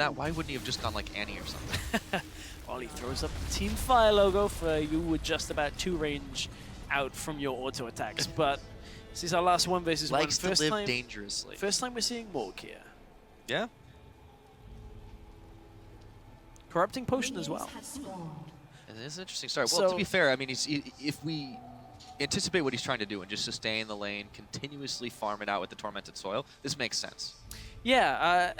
that, why wouldn't he have just gone like Annie or something? Olleh throws up the Team Fire logo for you with just about 2 range out from your auto attacks. But this is our last 1 versus 1. Likes to live dangerously. First time we're seeing Morg here. Yeah. Corrupting Potion as well. And it is an interesting start. Well, to be fair, I mean, if we anticipate what he's trying to do and just sustain the lane, continuously farm it out with the Tormented Soil, this makes sense. Yeah,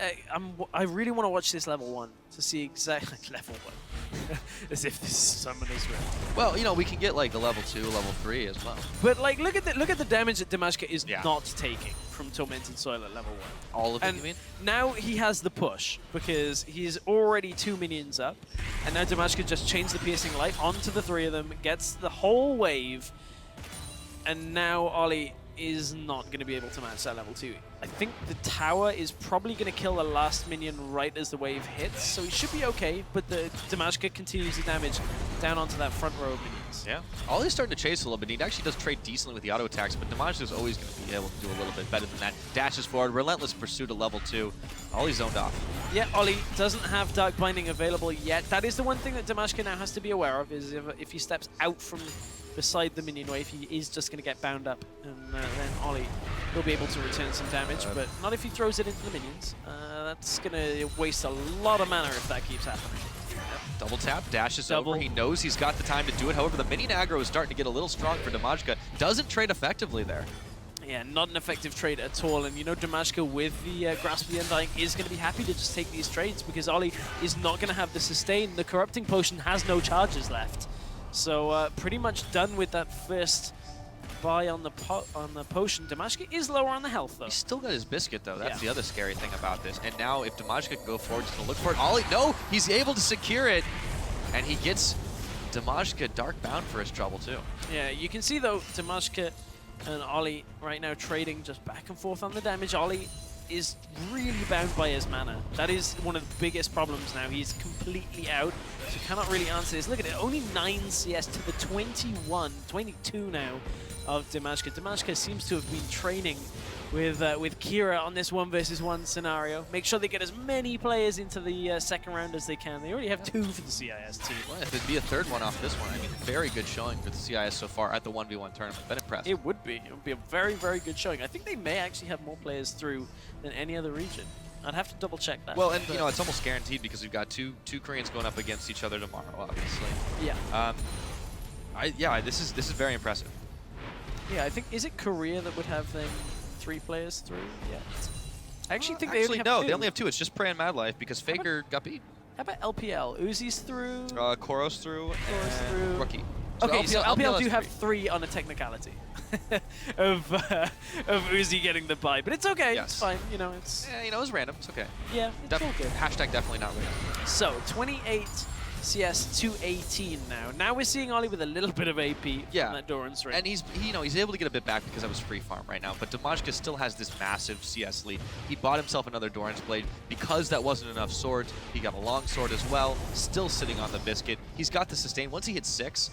I really want to watch this level 1 to see exactly level 1, as if this is Summoner's Rift. Well, you know, we can get like the level 2, level 3 as well. But like, look at the damage that Dimajke is not taking from Tormented Soil at level 1. All of it, you mean? Now he has the push because he's already 2 minions up, and now Dimajke just chains the Piercing Light onto the 3 of them, gets the whole wave, and now Olleh is not going to be able to match that level 2. I think the tower is probably going to kill the last minion right as the wave hits, so he should be okay, but the Dimajke continues the damage down onto that front row of minions. Yeah. Olleh's starting to chase a little bit. He actually does trade decently with the auto attacks, but Dimajke is always going to be able to do a little bit better than that. Dashes forward, Relentless Pursuit at level 2. Olleh's zoned off. Yeah, Olleh doesn't have Dark Binding available yet. That is the one thing that Dimajke now has to be aware of, is if he steps out from beside the minion wave, he is just going to get bound up, and then Olleh will be able to return some damage, but not if he throws it into the minions. That's going to waste a lot of mana if that keeps happening. Double tap, dashes over. He knows he's got the time to do it. However, the minion aggro is starting to get a little strong for Dimajke. Doesn't trade effectively there. Yeah, not an effective trade at all. And you know, Dimajke with the Grasp of the Undying is going to be happy to just take these trades because Olleh is not going to have the sustain. The Corrupting Potion has no charges left. So pretty much done with that first buy on the potion. Dimajke is lower on the health though. He's still got his biscuit though. That's the other scary thing about this. And now if Dimajke can go forward, he's gonna look for it. Olleh, no, he's able to secure it, and he gets Dimajke dark bound for his trouble too. Yeah, you can see though Dimajke and Olleh right now trading just back and forth on the damage. Olleh is really bound by his mana. That is one of the biggest problems now. He's completely out, so cannot really answer this. Look at it, only 9 CS to the 22 now of Dimajke. Dimajke seems to have been training with Kira on this 1 versus 1 scenario. Make sure they get as many players into the second round as they can. They already have 2 for the CIS team. Well, if it'd be a 3rd one off this one, I mean, very good showing for the CIS so far at the 1v1 tournament. Been impressed. It would be. It would be a very, very good showing. I think they may actually have more players through than any other region. I'd have to double check that. Well, and you know, it's almost guaranteed because we've got two Koreans going up against each other tomorrow, obviously. Yeah. This is very impressive. Yeah, I think, is it Korea that would have them 3 players through? Yeah. I actually think they only have 2. They only have 2. It's just Prey and Mad Life because Faker got beat. How about LPL? Uzi's through. Koros through. And Rookie. So okay, so LPL do have 3 on a technicality of Uzi getting the bye, but it's okay. Yes. It's fine. You know, it's you know, it's random. It's okay. Yeah, it's all good. Hashtag definitely not random. So 28 CS to 18 now. Now we're seeing Olleh with a little bit of AP from that Doran's ring. And he's able to get a bit back because I was free farm right now. But Dimajke still has this massive CS lead. He bought himself another Doran's Blade because that wasn't enough swords. He got a long sword as well. Still sitting on the biscuit. He's got the sustain. Once he hits 6,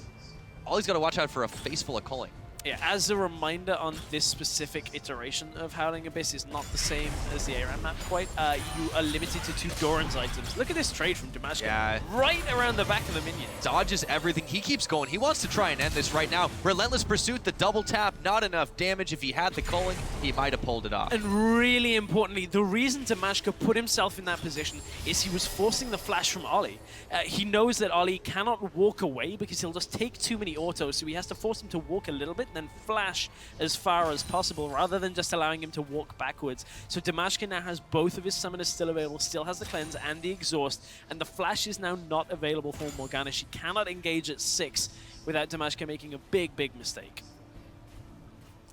Olleh's got to watch out for a face full of culling. Yeah, as a reminder on this specific iteration of Howling Abyss is not the same as the ARAM map quite. You are limited to 2 Doran's items. Look at this trade from Dimajke. Yeah. Right around the back of the minion. Dodges everything. He keeps going. He wants to try and end this right now. Relentless Pursuit, the double tap, not enough damage. If he had the culling, he might have pulled it off. And really importantly, the reason Dimajke put himself in that position is he was forcing the flash from Olleh. He knows that Olleh cannot walk away because he'll just take too many autos, so he has to force him to walk a little bit and then flash as far as possible rather than just allowing him to walk backwards. So Dimajke now has both of his summoners still available, still has the cleanse and the exhaust, and the flash is now not available for Morgana. She cannot engage at 6 without Dimajke making a big, big mistake.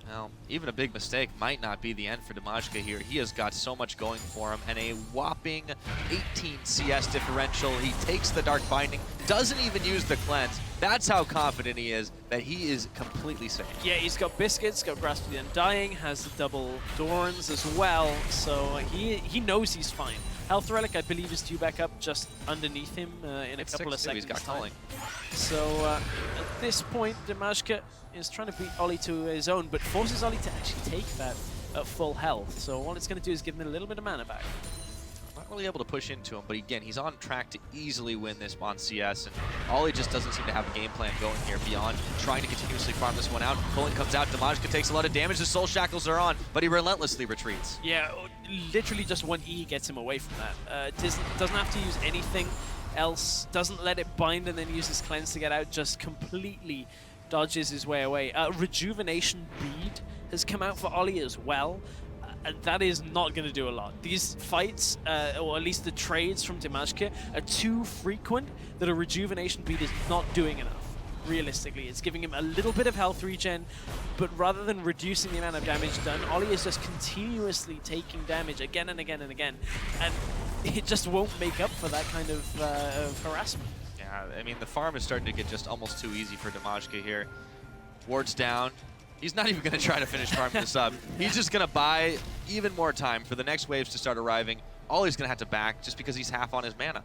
Well, even a big mistake might not be the end for Dimajke here. He has got so much going for him, and a whopping 18 CS differential. He takes the Dark Binding, doesn't even use the cleanse. That's how confident he is that he is completely safe. Yeah, he's got Biscuits, got Grasp of the Undying, has the double Dorans as well, so he knows he's fine. Health Relic, I believe, is due back up just underneath him in a couple of seconds. He's got culling. So at this point, Dimajke is trying to beat Olleh to his own, but forces Olleh to actually take that at full health. So all it's going to do is give him a little bit of mana back. not really able to push into him, but again, he's on track to easily win this on CS, and Olleh just doesn't seem to have a game plan going here beyond trying to continuously farm this one out. Pulling comes out, Dimajke takes a lot of damage, the soul shackles are on, but he relentlessly retreats. Yeah, literally just one E gets him away from that. Doesn't have to use anything else, doesn't let it bind and then use his cleanse to get out, just completely dodges his way away. Rejuvenation bead has come out for Olleh as well. That is not going to do a lot. These fights, or at least the trades from Dimajke, are too frequent that a rejuvenation bead is not doing enough. Realistically, it's giving him a little bit of health regen, but rather than reducing the amount of damage done, Olleh is just continuously taking damage again and again and again, and it just won't make up for that kind of harassment. Yeah, I mean, the farm is starting to get just almost too easy for Dimajke here. Ward's down. He's not even going to try to finish farming this up. He's just going to buy even more time for the next waves to start arriving. Olleh's going to have to back just because he's half on his mana.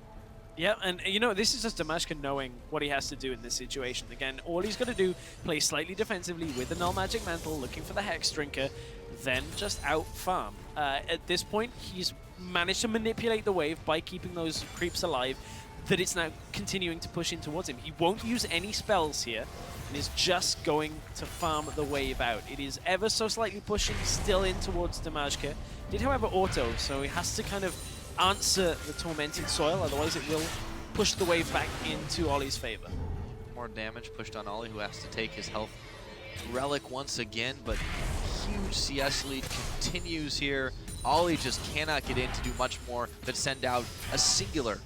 Yeah, and you know, this is just Dimajke knowing what he has to do in this situation. Again, all he's got to do, play slightly defensively with the Null Magic Mantle, looking for the Hex Drinker, then just out farm. At this point, he's managed to manipulate the wave by keeping those creeps alive, that it's now continuing to push in towards him. He won't use any spells here, and is just going to farm the wave out. It is ever so slightly pushing still in towards Dimajke. Did, however, auto, so he has to kind of answer the Tormented Soil, otherwise it will push the wave back into Olleh's favor. More damage pushed on Olleh, who has to take his health relic once again, but huge CS lead continues here. Olleh just cannot get in to do much more than send out a singular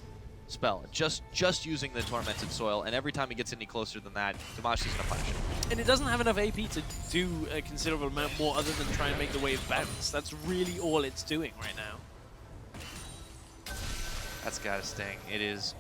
spell, just using the Tormented Soil, and every time he gets any closer than that, Dimajke's going to punish him. And it doesn't have enough AP to do a considerable amount more other than try and make the wave bounce. That's really all it's doing right now. That's got to sting. It is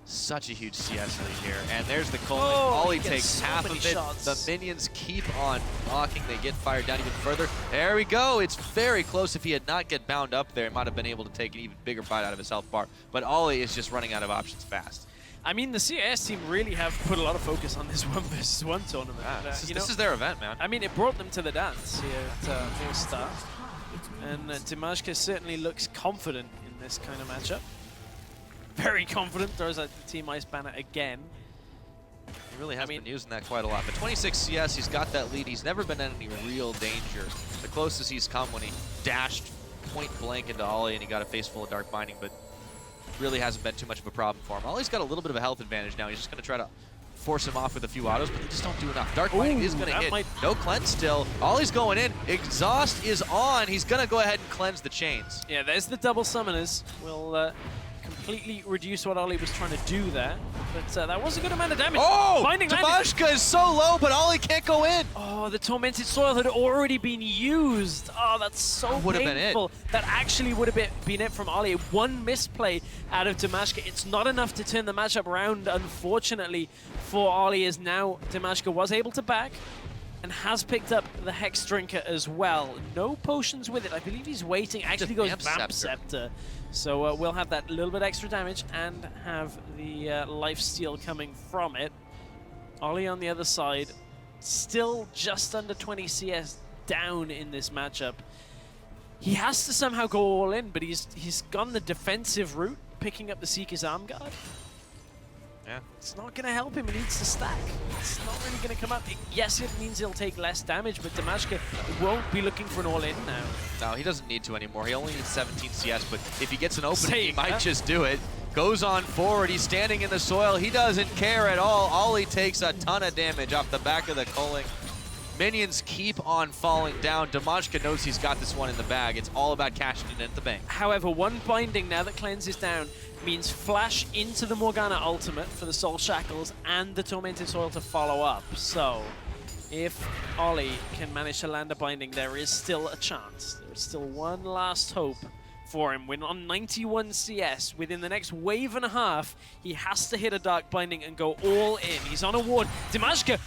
such a huge CS lead here. And there's the Culling. Oh, Olleh takes so half of it. shots. The minions keep on blocking. They get fired down even further. There we go. It's very close. If he had not get bound up there, he might have been able to take an even bigger bite out of his health bar. But Olleh is just running out of options fast. I mean, the CIS team really have put a lot of focus on this 1v1 tournament. Yeah, this is their event, man. I mean, it brought them to the dance here at Full Start. And Dimajke certainly looks confident in this kind of matchup. Very confident, throws out the Team Ice banner again. He really has been using that quite a lot. But 26 CS, he's got that lead. He's never been in any real danger. The closest he's come when he dashed point blank into Olleh and he got a face full of Dark Binding, but really hasn't been too much of a problem for him. Olleh's got a little bit of a health advantage now. He's just going to try to force him off with a few autos, but they just don't do enough. Dark Binding is going to hit. No cleanse still. Olleh's going in. Exhaust is on. He's going to go ahead and cleanse the chains. Yeah, there's the double summoners. We'll completely reduce what Olleh was trying to do there, but that was a good amount of damage. Oh! Dimajke is so low, but Olleh can't go in. Oh, the Tormented Soil had already been used. Oh, that's so painful. That actually would have been it from Olleh. One misplay out of Dimajke. It's not enough to turn the matchup around, unfortunately, for Olleh, as now Dimajke was able to back and has picked up the Hex Drinker as well. No potions with it. I believe he's waiting. Actually goes Vamp Scepter. So we'll have that little bit extra damage and have the lifesteal coming from it. Olleh on the other side, still just under 20 CS down in this matchup. He has to somehow go all in, but he's gone the defensive route, picking up the Seeker's Arm Guard. Yeah. It's not going to help him. He needs to stack. It's not really going to come up. Yes, it means he'll take less damage, but Dimajke won't be looking for an all-in now. No, he doesn't need to anymore. He only needs 17 CS, but if he gets an opening, he might just do it. Goes on forward. He's standing in the soil. He doesn't care at all. Olleh takes a ton of damage off the back of the Culling. Minions keep on falling down. Dimajke knows he's got this one in the bag. It's all about cashing it in at the bank. However, one binding now that Cleanse is down means flash into the Morgana ultimate for the Soul Shackles and the Tormented Soil to follow up. So if Olleh can manage to land a binding, there is still a chance. There is still one last hope for him. We're on 91 CS. Within the next wave and a half, he has to hit a Dark Binding and go all in. He's on a ward. Dimajke,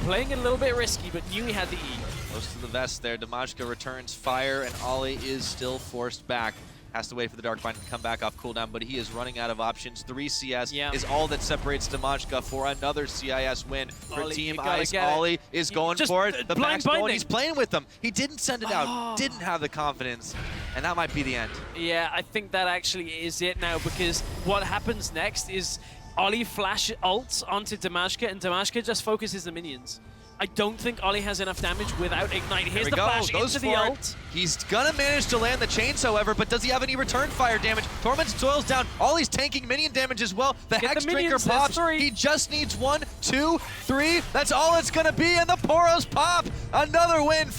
playing it a little bit risky, but knew he had the E. Close to the vest there. Dimajke returns fire, and Olleh is still forced back. Has to wait for the Dark Binding to come back off cooldown, but he is running out of options. 3 CS Yeah. is all that separates Dimajke for another CIS win for Olleh, Team you gotta Ice. get it. Olleh is going Just for it. The blind back's going. binding. He's playing with them. He didn't send it out, didn't have the confidence, and that might be the end. Yeah, I think that actually is it now, because what happens next is Olleh flash ults onto Dimajke, and Dimajke just focuses the minions. I don't think Olleh has enough damage without Ignite. Here's the flash into the ult. He's gonna manage to land the chains, however, but does he have any return fire damage? Torment's Toil's down. Olleh's tanking minion damage as well. The Get Hex the Drinker minions, there's pops. 3. He just needs 1, 2, 3. That's all it's gonna be, and the Poros pop. Another win for